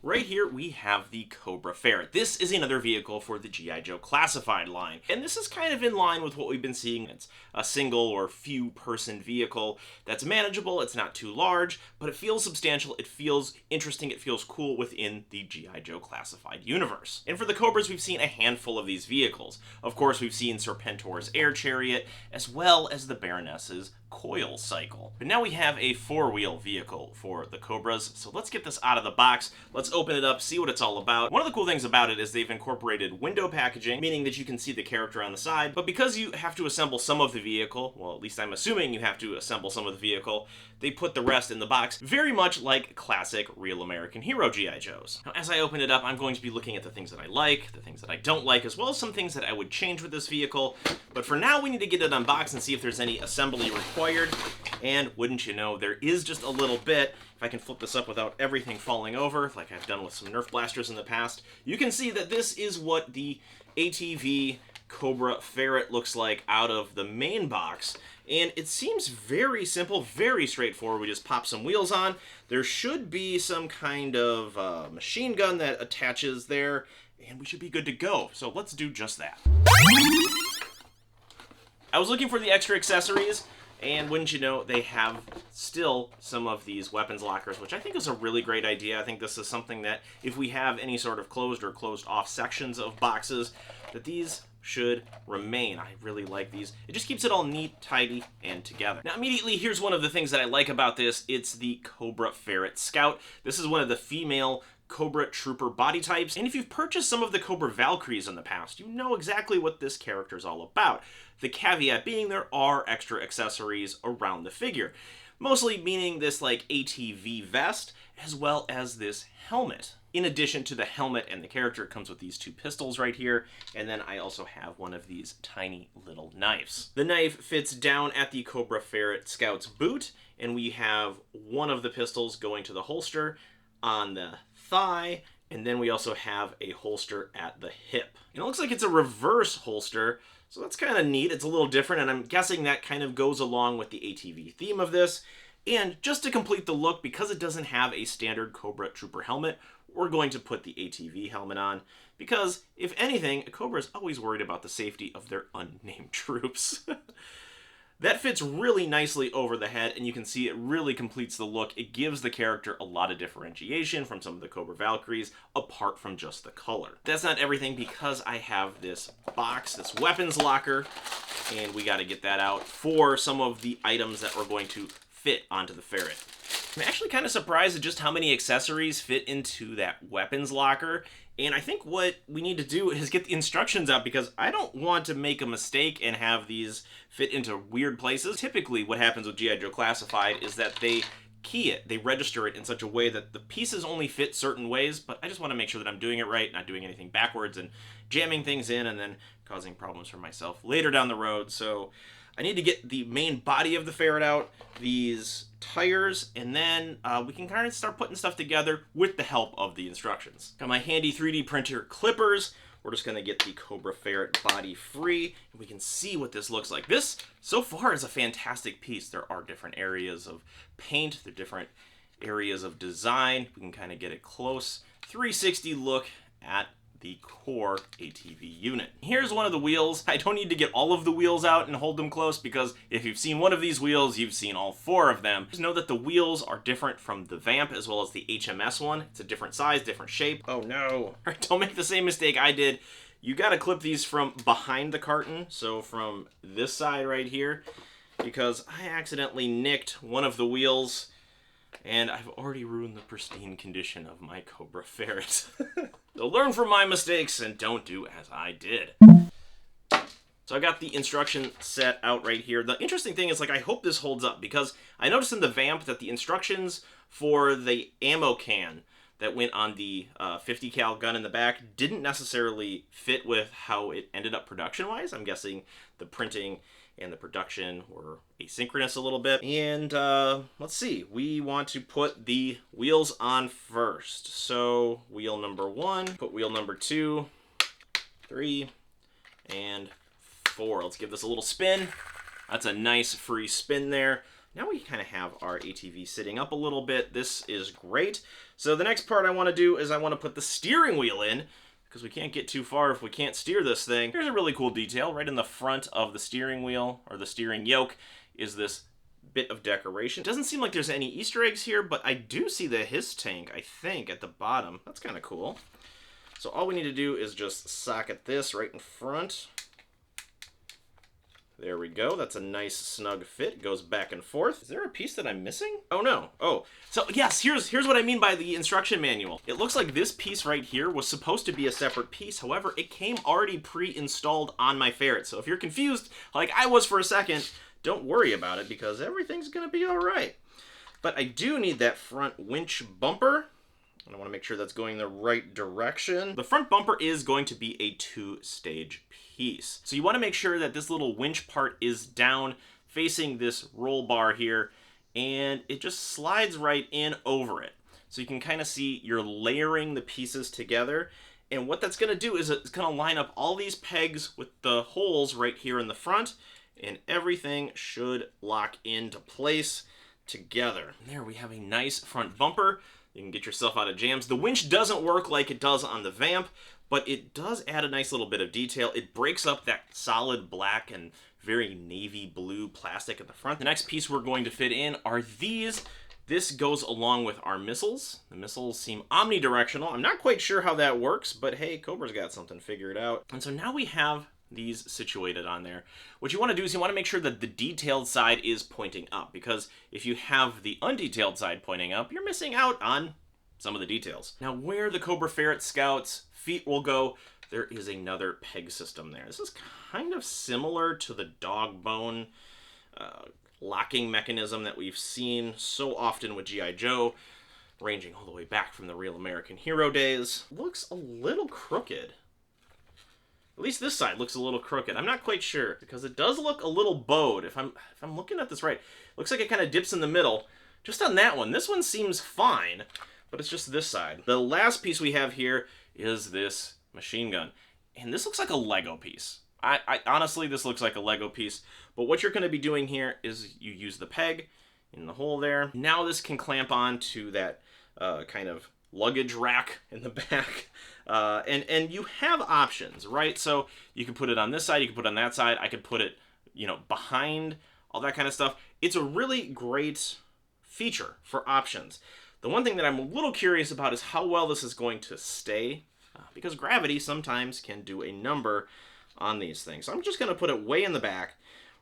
Right here we have the Cobra Ferret. This is another vehicle for the G.I. Joe Classified line, and this is kind of in line with what we've been seeing. It's a single or few person vehicle that's manageable, it's not too large, but it feels substantial, it feels interesting, it feels cool within the G.I. Joe Classified universe. And for the Cobras, we've seen a handful of these vehicles. Of course, we've seen Serpentor's Air Chariot, as well as the Baroness's Coil Cycle. But now we have a four-wheel vehicle for the Cobras, so let's get this out of the box. Let's open it up, see what it's all about. One of the cool things about it is they've incorporated window packaging, meaning that you can see the character on the side, but because you have to assemble some of the vehicle, well, at least I'm assuming you have to assemble some of the vehicle, they put the rest in the box, very much like classic Real American Hero G.I. Joes. Now, as I open it up, I'm going to be looking at the things that I like, the things that I don't like, as well as some things that I would change with this vehicle, but for now, we need to get it unboxed and see if there's any assembly required, and wouldn't you know, there is just a little bit. If I can flip this up without everything falling over, like I've done with some Nerf blasters in the past, you can see that this is what the ATV Cobra Ferret looks like out of the main box. And it seems very simple, very straightforward. We just pop some wheels on. There should be some kind of machine gun that attaches there, and we should be good to go. So let's do just that. I was looking for the extra accessories, and wouldn't you know, they have still some of these weapons lockers, which I think is a really great idea. I think this is something that if we have any sort of closed or closed off sections of boxes, that these should remain. I really like these. It just keeps it all neat, tidy, and together. Now, immediately, here's one of the things that I like about this. It's the Cobra Ferret Scout. This is one of the female Cobra Trooper body types, and if you've purchased some of the Cobra Valkyries in the past, you know exactly what this character is all about. The caveat being there are extra accessories around the figure, mostly meaning this like ATV vest, as well as this helmet. In addition to the helmet and the character, it comes with these two pistols right here, and then I also have one of these tiny little knives. The knife fits down at the Cobra Ferret Scout's boot, and we have one of the pistols going to the holster on the thigh, and then we also have a holster at the hip. And it looks like it's a reverse holster, so that's kind of neat. It's a little different, and I'm guessing that kind of goes along with the ATV theme of this. And just to complete the look, because it doesn't have a standard Cobra Trooper helmet, we're going to put the ATV helmet on, because if anything, a Cobra is always worried about the safety of their unnamed troops. That fits really nicely over the head, and you can see it really completes the look. It gives the character a lot of differentiation from some of the Cobra Valkyries, apart from just the color. That's not everything, because I have this box, this weapons locker, and we got to get that out for some of the items that we're going to fit onto the Ferret. I'm actually kind of surprised at just how many accessories fit into that weapons locker, and I think what we need to do is get the instructions out, because I don't want to make a mistake and have these fit into weird places. Typically what happens with G.I. Joe Classified is that they key it, they register it in such a way that the pieces only fit certain ways, but I just want to make sure that I'm doing it right, not doing anything backwards and jamming things in and then causing problems for myself later down the road. So I need to get the main body of the Ferret out, these tires, and then we can kind of start putting stuff together with the help of the instructions. Got my handy 3D printer clippers. We're just going to get the Cobra Ferret body free, and we can see what this looks like. This, so far, is a fantastic piece. There are different areas of paint, there are different areas of design. We can kind of get a close 360 look at the core ATV unit. Here's one of the wheels. I don't need to get all of the wheels out and hold them close, because if you've seen one of these wheels, you've seen all four of them. Just know that the wheels are different from the Vamp as well as the HMS one. It's a different size, different shape. Oh no. All right, don't make the same mistake I did. You gotta clip these from behind the carton, so from this side right here, because I accidentally nicked one of the wheels, and I've already ruined the pristine condition of my Cobra Ferret. So learn from my mistakes and don't do as I did. So I got the instruction set out right here. The interesting thing is, like, I hope this holds up, because I noticed in the Vamp that the instructions for the ammo can that went on the 50 cal gun in the back didn't necessarily fit with how it ended up production-wise. I'm guessing the printing and the production were asynchronous a little bit. And let's see, we want to put the wheels on first. So wheel number 1, put wheel number 2, 3, and 4. Let's give this a little spin. That's a nice free spin there. Now we kind of have our ATV sitting up a little bit. This is great. So the next part I want to do is I want to put the steering wheel in, because we can't get too far if we can't steer this thing. Here's a really cool detail. Right in the front of the steering wheel, or the steering yoke, is this bit of decoration. Doesn't seem like there's any Easter eggs here, but I do see the his tank, I think, at the bottom. That's kind of cool. So all we need to do is just socket this right in front. There we go. That's a nice snug fit. It goes back and forth. Is there a piece that I'm missing? Oh no. Oh, so yes, here's what I mean by the instruction manual. It looks like this piece right here was supposed to be a separate piece. However, it came already pre-installed on my Ferret. So if you're confused, like I was for a second, don't worry about it because everything's gonna be all right. But I do need that front winch bumper. And I want to make sure that's going the right direction. The front bumper is going to be a 2-stage piece. So you want to make sure that this little winch part is down facing this roll bar here, and it just slides right in over it. So you can kind of see you're layering the pieces together. And what that's going to do is it's going to line up all these pegs with the holes right here in the front, and everything should lock into place together. And there we have a nice front bumper. You can get yourself out of jams. The winch doesn't work like it does on the Vamp, but it does add a nice little bit of detail. It breaks up that solid black and very navy blue plastic at the front. The next piece we're going to fit in are these. This goes along with our missiles. The missiles seem omnidirectional. I'm not quite sure how that works, but hey, Cobra's got something figured out. And so now we have these situated on there. What you want to do is you want to make sure that the detailed side is pointing up, because if you have the undetailed side pointing up, you're missing out on some of the details. Now, where the Cobra Ferret Scout's feet will go, there is another peg system there. This is kind of similar to the dog bone locking mechanism that we've seen so often with G.I. Joe, ranging all the way back from the Real American Hero days. Looks a little crooked. At least this side looks a little crooked. I'm not quite sure, because it does look a little bowed. If I'm looking at this right, looks like it kind of dips in the middle. Just on that one. This one seems fine, but it's just this side. The last piece we have here is this machine gun. And this looks like a Lego piece. I honestly, this looks like a Lego piece. But what you're going to be doing here is you use the peg in the hole there. Now this can clamp on to that kind of luggage rack in the back. And you have options, right? So you can put it on this side, you can put it on that side. I could put it, behind, all that kind of stuff. It's a really great feature for options. The one thing that I'm a little curious about is how well this is going to stay, because gravity sometimes can do a number on these things. So I'm just going to put it way in the back.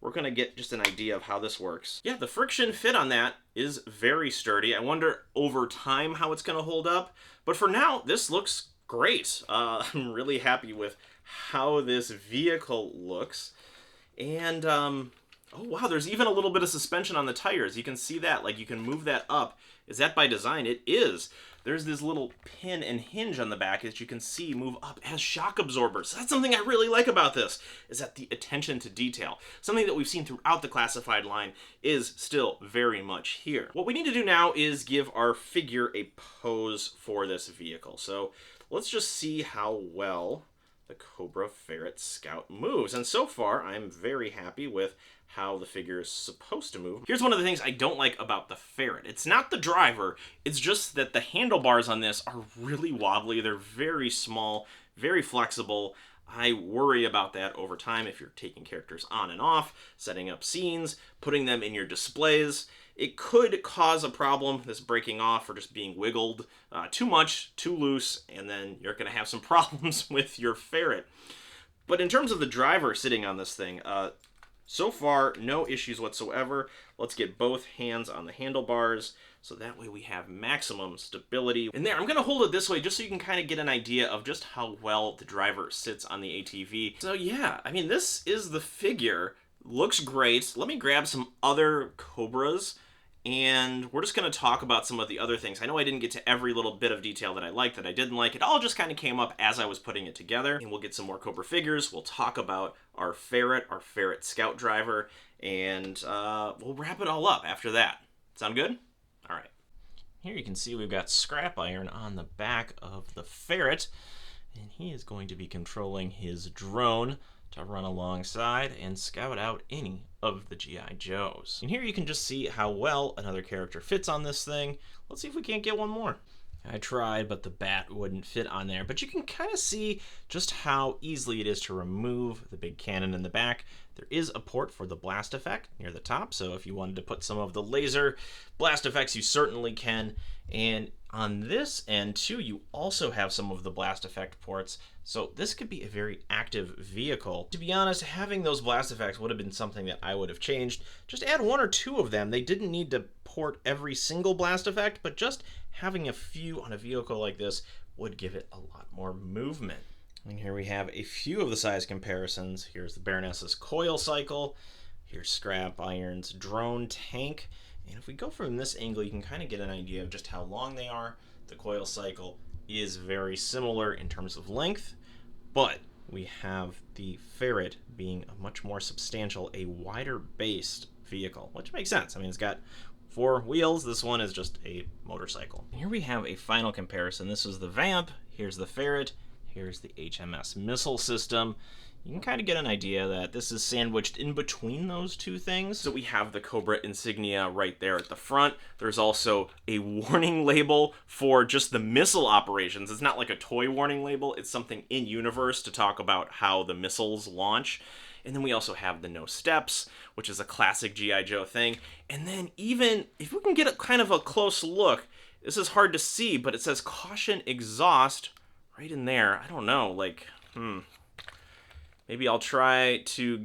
We're going to get just an idea of how this works. Yeah, the friction fit on that is very sturdy. I wonder over time how it's going to hold up. But for now, this looks great. I'm really happy with how this vehicle looks. And, oh wow, there's even a little bit of suspension on the tires. You can see that, like you can move that up. Is that by design? It is. There's this little pin and hinge on the back that you can see move up as shock absorbers. That's something I really like about this, is that the attention to detail. Something that we've seen throughout the classified line is still very much here. What we need to do now is give our figure a pose for this vehicle. So let's just see how well the Cobra Ferret Scout moves. And so far, I'm very happy with how the figure is supposed to move. Here's one of the things I don't like about the Ferret. It's not the driver, it's just that the handlebars on this are really wobbly. They're very small, very flexible. I worry about that over time if you're taking characters on and off, setting up scenes, putting them in your displays. It could cause a problem, this breaking off or just being wiggled too much, too loose, and then you're going to have some problems with your Ferret. But in terms of the driver sitting on this thing, so far, no issues whatsoever. Let's get both hands on the handlebars, so that way we have maximum stability. And there, I'm going to hold it this way just so you can kind of get an idea of just how well the driver sits on the ATV. So yeah, I mean, this is the figure. Looks great. Let me grab some other Cobras, and we're just going to talk about some of the other things. I know I didn't get to every little bit of detail that I liked, that I didn't like. It all just kind of came up as I was putting it together. And we'll get some more Cobra figures. We'll talk about our Ferret Scout driver, and we'll wrap it all up after that. Sound good? All right. Here you can see we've got scrap iron on the back of the Ferret, and he is going to be controlling his drone to run alongside and scout out any of the G.I. Joes. And here you can just see how well another character fits on this thing. Let's see if we can't get one more. I tried, but the bat wouldn't fit on there. But you can kind of see just how easily it is to remove the big cannon in the back. There is a port for the blast effect near the top, so if you wanted to put some of the laser blast effects, you certainly can. And on this end, too, you also have some of the blast effect ports, so this could be a very active vehicle. To be honest, having those blast effects would have been something that I would have changed. Just add 1 or 2 of them. They didn't need to port every single blast effect, but just having a few on a vehicle like this would give it a lot more movement. And here we have a few of the size comparisons. Here's the Baroness's coil cycle. Here's Scrap Iron's drone tank. And if we go from this angle, you can kind of get an idea of just how long they are. The coil cycle is very similar in terms of length, but we have the Ferret being a much more substantial, a wider based vehicle, which makes sense. I mean, it's got 4 wheels. This one is just a motorcycle. And here we have a final comparison. This is the Vamp. Here's the Ferret. Here's the HMS missile system. You can kind of get an idea that this is sandwiched in between those two things. So we have the Cobra insignia right there at the front. There's also a warning label for just the missile operations. It's not like a toy warning label. It's something in universe to talk about how the missiles launch. And then we also have the no steps, which is a classic G.I. Joe thing. And then even if we can get a kind of a close look, this is hard to see, but it says caution exhaust right in there. I don't know, like, maybe I'll try to,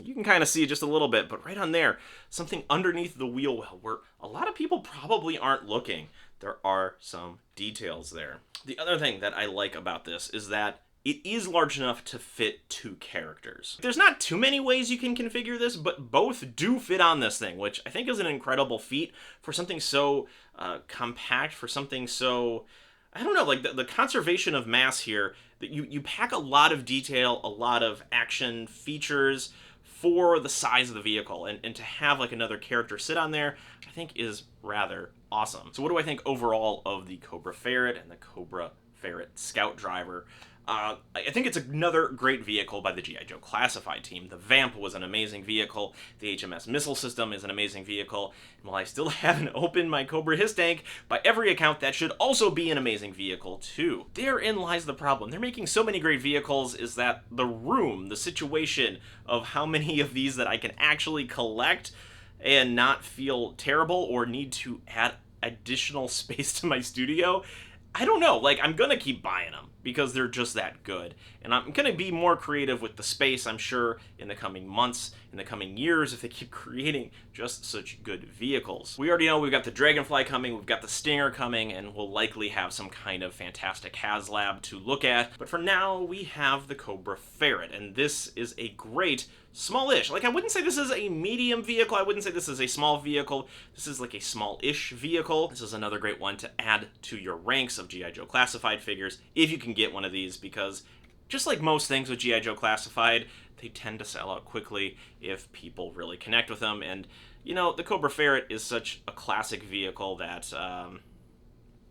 you can kind of see just a little bit, but right on there, something underneath the wheel well where a lot of people probably aren't looking. There are some details there. The other thing that I like about this is that it is large enough to fit 2 characters. There's not too many ways you can configure this, but both do fit on this thing, which I think is an incredible feat for something so compact, for something so, I don't know, like the conservation of mass here, that you pack a lot of detail, a lot of action features for the size of the vehicle, and to have like another character sit on there, I think is rather awesome. So what do I think overall of the Cobra Ferret and the Cobra Ferret Scout Driver? I think it's another great vehicle by the G.I. Joe Classified team. The Vamp was an amazing vehicle. The HMS missile system is an amazing vehicle. And while I still haven't opened my Cobra Hiss tank, by every account, that should also be an amazing vehicle too. Therein lies the problem. They're making so many great vehicles is that the room, the situation of how many of these that I can actually collect and not feel terrible or need to add additional space to my studio, I don't know, like, I'm gonna keep buying them because they're just that good. And I'm gonna be more creative with the space, I'm sure, in the coming months, in the coming years, if they keep creating just such good vehicles. We already know we've got the Dragonfly coming, we've got the Stinger coming, and we'll likely have some kind of fantastic HasLab to look at. But for now, we have the Cobra Ferret, and this is a great smallish. Like, I wouldn't say this is a medium vehicle. I wouldn't say this is a small vehicle. This is like a small-ish vehicle. This is another great one to add to your ranks of G.I. Joe Classified figures if you can get one of these, because just like most things with G.I. Joe Classified, they tend to sell out quickly if people really connect with them. And, you know, the Cobra Ferret is such a classic vehicle that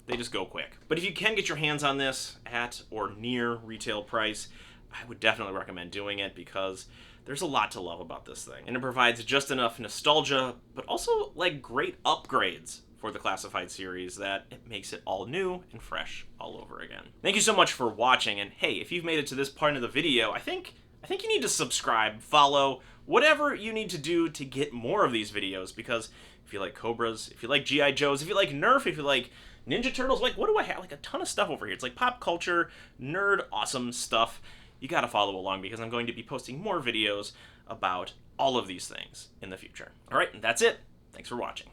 they just go quick. But if you can get your hands on this at or near retail price, I would definitely recommend doing it because there's a lot to love about this thing. And it provides just enough nostalgia, but also like great upgrades for the Classified series that it makes it all new and fresh all over again. Thank you so much for watching, and hey, if you've made it to this part of the video, I think you need to subscribe, follow, whatever you need to do to get more of these videos, because if you like Cobras, if you like G.I. Joes, if you like Nerf, if you like Ninja Turtles, like what do I have? Like a ton of stuff over here. It's like pop culture, nerd, awesome stuff. You gotta follow along because I'm going to be posting more videos about all of these things in the future. All right, and that's it. Thanks for watching.